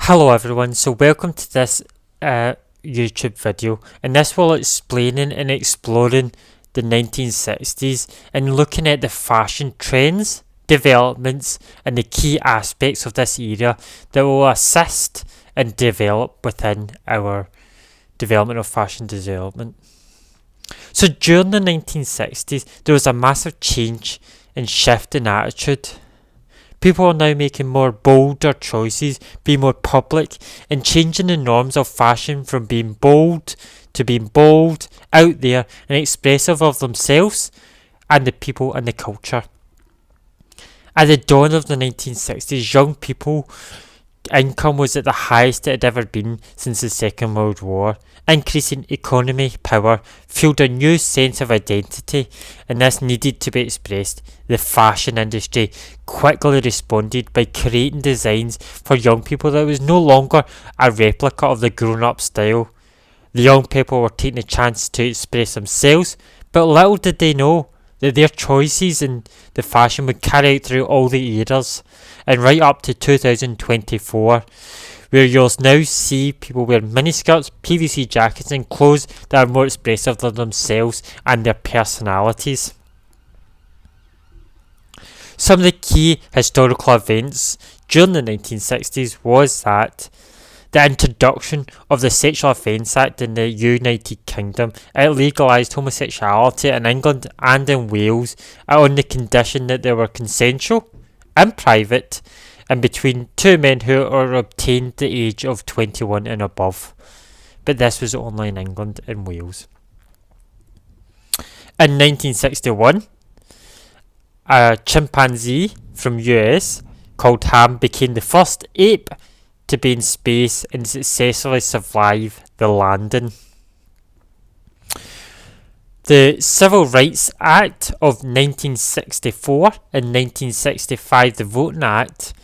Hello everyone, so welcome to this YouTube video, and this will explaining and exploring the 1960s and looking at the fashion trends, developments and the key aspects of this era that will assist and develop within our development of fashion development. So during the 1960s there was a massive change and shift in attitude. People are now making more bolder choices, being more public, and changing the norms of fashion from being bold to being bold, out there, and expressive of themselves and the people and the culture. At the dawn of the 1960s, young people income was at the highest it had ever been since the Second World War. Increasing economy power fueled a new sense of identity, and this needed to be expressed. The fashion industry quickly responded by creating designs for young people that was no longer a replica of the grown-up style. The young people were taking a chance to express themselves, but little did they know that their choices in the fashion would carry out through all the eras, and right up to 2024, where you'll now see people wear miniskirts, PVC jackets and clothes that are more expressive of themselves and their personalities. Some of the key historical events during the 1960s was that the introduction of the Sexual Offence Act in the United Kingdom. It legalised homosexuality in England and in Wales on the condition that they were consensual and private and between two men who are obtained the age of 21 and above. But this was only in England and Wales. In 1961, a chimpanzee from US called Ham became the first ape to be in space and successfully survive the landing. The Civil Rights Act of 1964 and 1965, the Voting Act,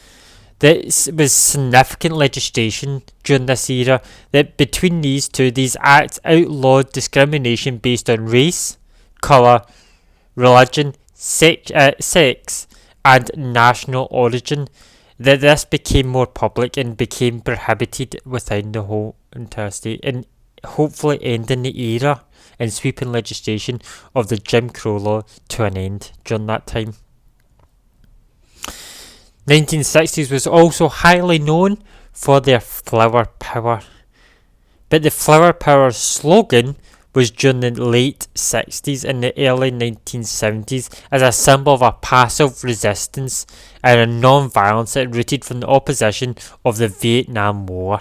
that was significant legislation during this era. That between these acts outlawed discrimination based on race, colour, religion, sex and national origin. That this became more public and became prohibited within the whole entire state, and hopefully ending the era and sweeping legislation of the Jim Crow law to an end during that time. 1960s was also highly known for their flower power, but the flower power slogan was during the late 60s and the early 1970s as a symbol of a passive resistance and a non-violence that rooted from the opposition of the Vietnam War.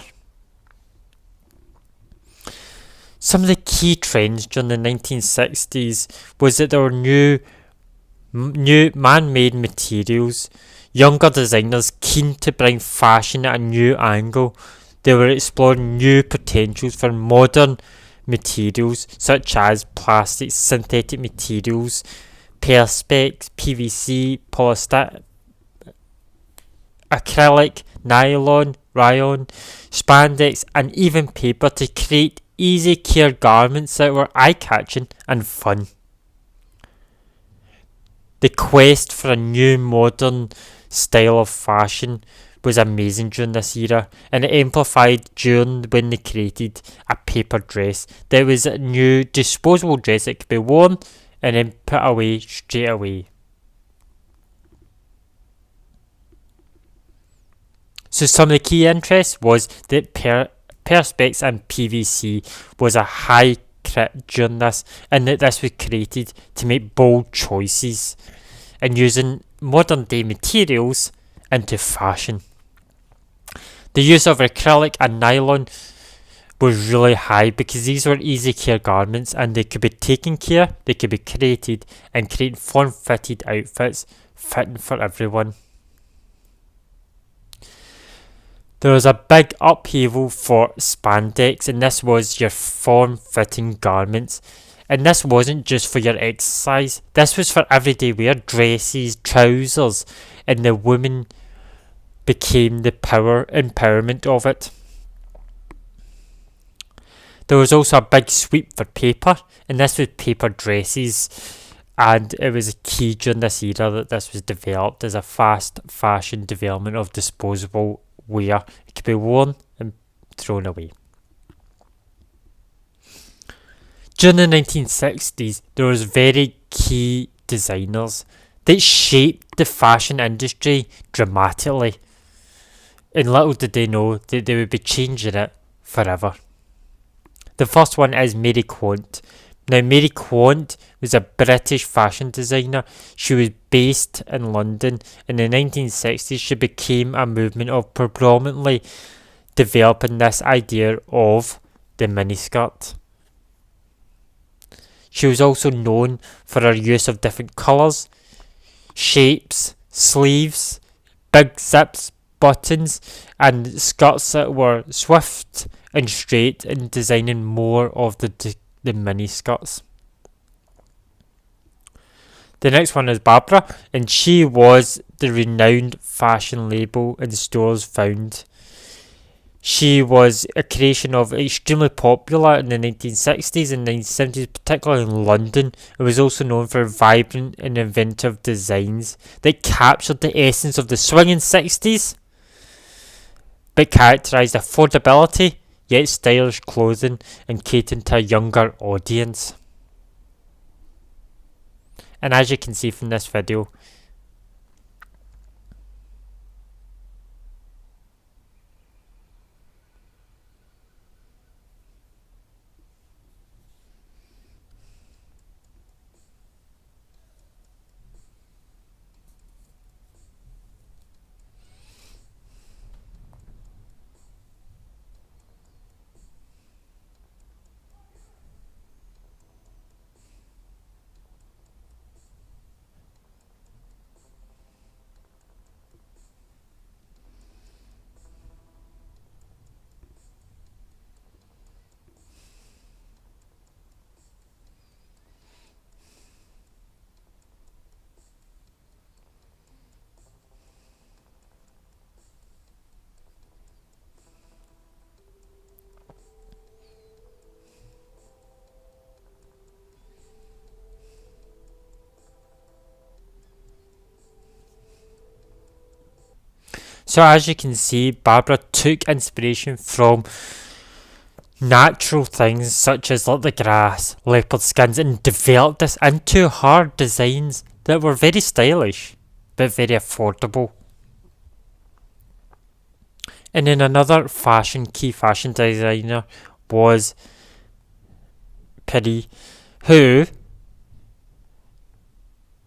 Some of the key trends during the 1960s was that there were new man-made materials, younger designers keen to bring fashion at a new angle. They were exploring new potentials for modern materials such as plastics, synthetic materials, perspex, PVC, polyester, acrylic, nylon, rayon, spandex and even paper to create easy care garments that were eye-catching and fun. The quest for a new modern style of fashion was amazing during this era, and it amplified during when they created a paper dress. There was a new disposable dress that could be worn and then put away straight away. So some of the key interests was that perspex and PVC was a high crit during this, and that this was created to make bold choices and using modern day materials into fashion. The use of acrylic and nylon was really high because these were easy care garments and they could be taken care, they could be created and create form-fitted outfits fitting for everyone. There was a big upheaval for spandex, and this was your form-fitting garments. And this wasn't just for your exercise, this was for everyday wear, dresses, trousers, and the women became the empowerment of it. There was also a big sweep for paper, and this was paper dresses, and it was a key during this era that this was developed as a fast fashion development of disposable wear. It could to be worn and thrown away. During the 1960s, there was very key designers that shaped the fashion industry dramatically. And little did they know that they would be changing it forever. The first one is Mary Quant. Now, Mary Quant was a British fashion designer. She was based in London. In the 1960s, she became a movement of predominantly developing this idea of the miniskirt. She was also known for her use of different colours, shapes, sleeves, big zips, buttons, and skirts that were swift and straight, and designing more of the miniskirts. The next one is Barbara, and she was the renowned fashion label and stores found. She was a creation of extremely popular in the 1960s and 1970s, particularly in London. It was also known for vibrant and inventive designs that captured the essence of the swinging 60s, but characterised affordability, yet stylish clothing, and catering to a younger audience. And as you can see from this video, so as you can see, Barbara took inspiration from natural things such as like the grass, leopard skins, and developed this into her designs that were very stylish but very affordable. And then another key fashion designer was Piri, who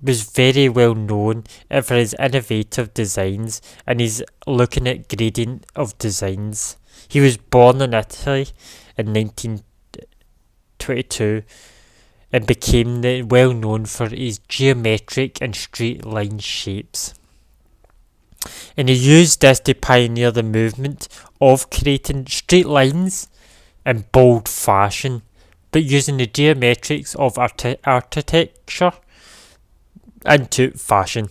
was very well known for his innovative designs, and he's looking at gradient of designs. He was born in Italy in 1922 and became well known for his geometric and straight line shapes. And he used this to pioneer the movement of creating straight lines and bold fashion, but using the geometrics of architecture into fashion.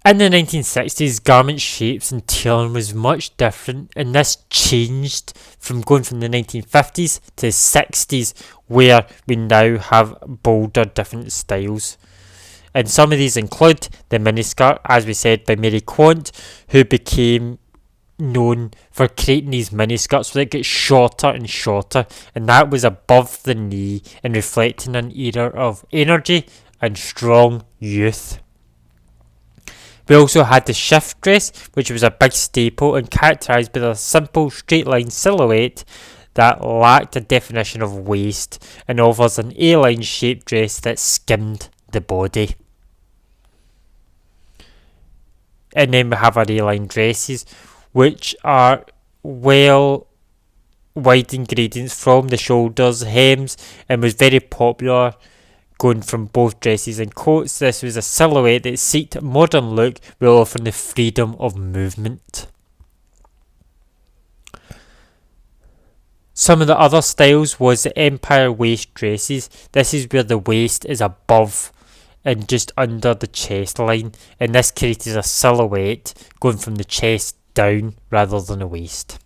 In the 1960s, garment shapes and tailoring was much different, and this changed from going from the 1950s to the 60s, where we now have bolder, different styles. And some of these include the miniskirt, as we said, by Mary Quant, who became known for creating these miniskirts that get shorter and shorter, and that was above the knee and reflecting an era of energy and strong youth. We also had the shift dress, which was a big staple and characterised by a simple straight line silhouette that lacked a definition of waist and offers an A-line shaped dress that skimmed the body. And then we have our A-line dresses, which are well widened gradients from the shoulders, hems, and was very popular going from both dresses and coats. This was a silhouette that seeked a modern look while offering the freedom of movement. Some of the other styles was the empire waist dresses. This is where the waist is above and just under the chest line, and this created a silhouette going from the chest down rather than the waist.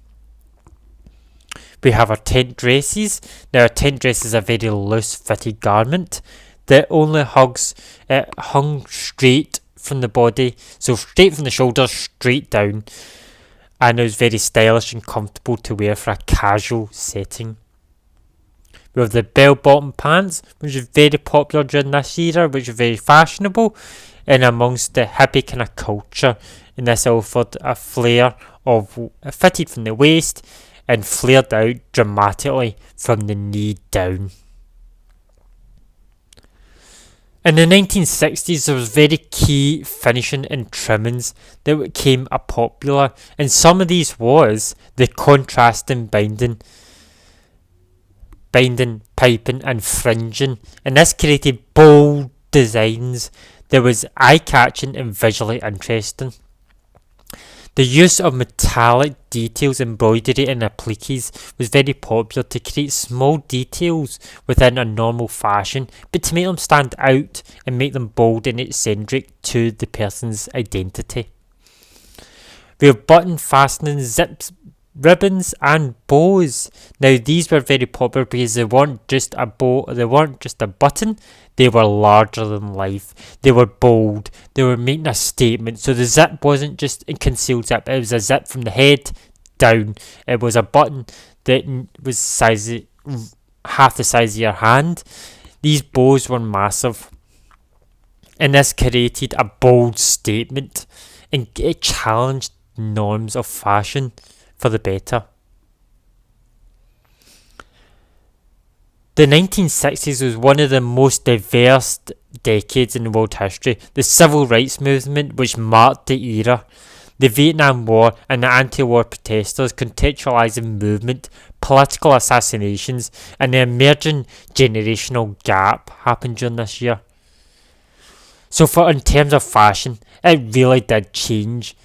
We have our tent dresses. Now, a tent dress is a very loose fitted garment that only hung straight from the body, so straight from the shoulders straight down, and it was very stylish and comfortable to wear for a casual setting. We have the bell-bottom pants, which is very popular during this era, which is very fashionable and amongst the hippie kind of culture, and this offered a flare of fitted from the waist and flared out dramatically from the knee down. In the 1960s, there was very key finishing and trimmings that became popular, and some of these was the contrasting binding, piping and fringing, and this created bold designs that was eye-catching and visually interesting. The use of metallic details, embroidery and appliques was very popular to create small details within a normal fashion, but to make them stand out and make them bold and eccentric to the person's identity. We have button fastening, zips, ribbons and bows. Now these were very popular because they weren't just a bow, they weren't just a button, they were larger than life, they were bold, they were making a statement. So the zip wasn't just a concealed zip, it was a zip from the head down. It was a button that was half the size of your hand. These bows were massive, and this created a bold statement, and it challenged norms of fashion for the better. The 1960s was one of the most diverse decades in world history. The civil rights movement, which marked the era, the Vietnam War and the anti-war protesters, contextualizing movement, political assassinations, and the emerging generational gap happened during this year. So in terms of fashion, it really did change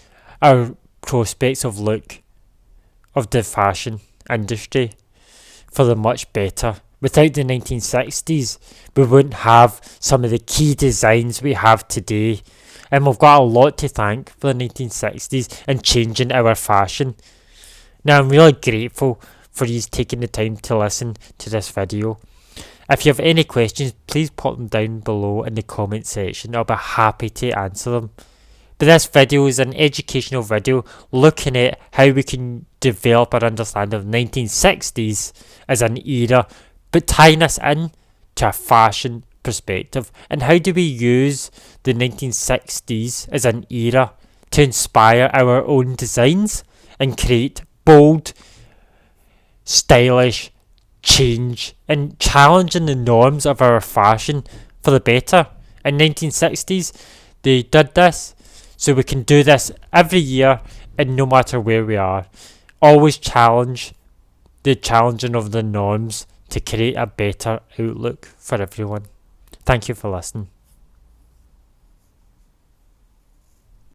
our prospects of look of the fashion industry for the much better. Without the 1960s, we wouldn't have some of the key designs we have today, and we've got a lot to thank for the 1960s and changing our fashion. Now I'm really grateful for you taking the time to listen to this video. If you have any questions, please pop them down below in the comment section. I'll be happy to answer them. But this video is an educational video looking at how we can develop our understanding of the 1960s as an era, but tying us in to a fashion perspective. And how do we use the 1960s as an era to inspire our own designs and create bold, stylish change and challenging the norms of our fashion for the better. In 1960s, they did this. So we can do this every year and no matter where we are. Always challenge the challenging of the norms to create a better outlook for everyone. Thank you for listening.